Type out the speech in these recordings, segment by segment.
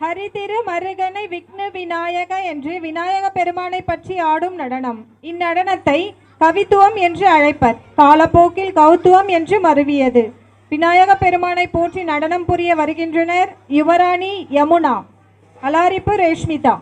ஹரிதிரு மருகனை விக்ன விநாயக என்று விநாயக பெருமானை பற்றி ஆடும் நடனம். இந்நடனத்தை கவித்துவம் என்று அழைப்பர். காலப்போக்கில் கௌத்துவம் என்று மருவியது. விநாயக பெருமானை போற்றி நடனம் புரிய வருகின்றனர் யுவராணி யமுனா, அலாரிப்பு ரேஷ்மிதா.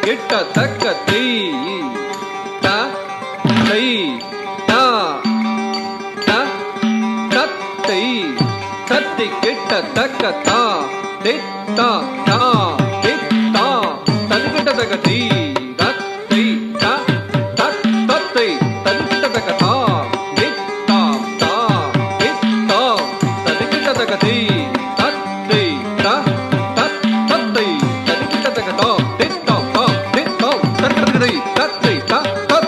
கெட்ட தக்க தை த தை த த தத்தை தத்தி கெட்ட தக்க தா தே தா தா தே தா ததி கெட்ட தக்க தை தத்தை த தத்தை ததி கெட்ட தக்க தா தே தா தா தே தா ததி கெட்ட தக்க தை தத்தை த தத்தை ததி கெட்ட தக்க தா தே தா தா தே தா தர்க்கடதை தத்தை த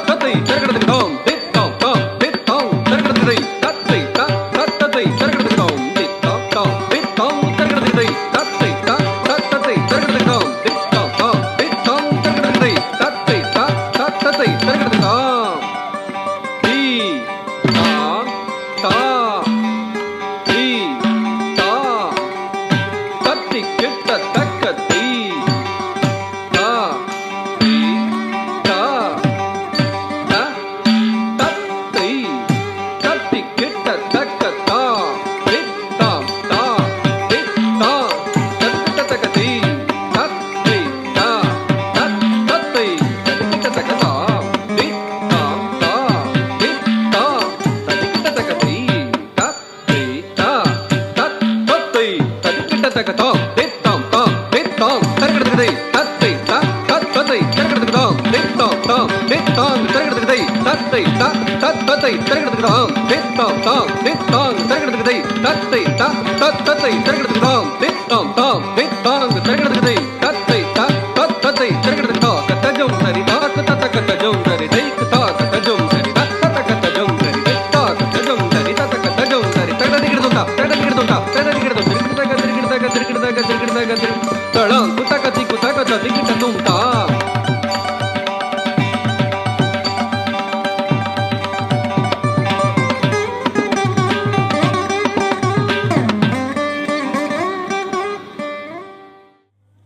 தத்தை தர்க்கடதை தா தே தா தா தே தா தர்க்கடதை தத்தை த தத்தை தர்க்கடதை தா தே தா தா தே தா தர்க்கடதை தத்தை த தத்தை தர்க்கடதை தா தே தா தா தே தா தர்க்கடதை தத்தை த தத்தை தர்க்கடதை தா தி தா தா தி தா தத்தி கெட்ட தக்க தி தா தி தா த தத்தை தத்தி கெட்ட தக்க தா தே தா தா தே தா தத்தி தக்க தி தத்தை தா தத்தை தத்தி தக்க தா தே தா தா தே தா தத்தி தக்க தி தத்தை தா தத்தை தத்தி தக்க தா தே தா தா தே தா தர்க்கடதை தத்தை த தத்தை தர்க்கடதை தா தே தா தா தே தா தர்க்கடதை தத்தை த தத்தை தர்க்கடதை தா தே தா தா தே தா தர்க்கடதை தத்தை த தத்தை தர்க்கடதை தா தே தா தா தே தா தர்க்கடதை தத்தை த தத்தை தர்க்கடதை தா கத்தஜம் சரி தா கத்த கத்தஜம் சரி தை கத்தா கத்தஜம் சரி தத்த கத்தஜம் சரி தை தா கத்தஜம் சரி தத்த கத்தஜம் சரி தடதிகிடுதா தடதிகிடுதா தடதிகிடுதா திருக்கிடதா திருக்கிடதா திருக்கிடதா திருக்கிடதா தளம் குத்தக திக்குதா கத்த திக்கிட்ட தும் தா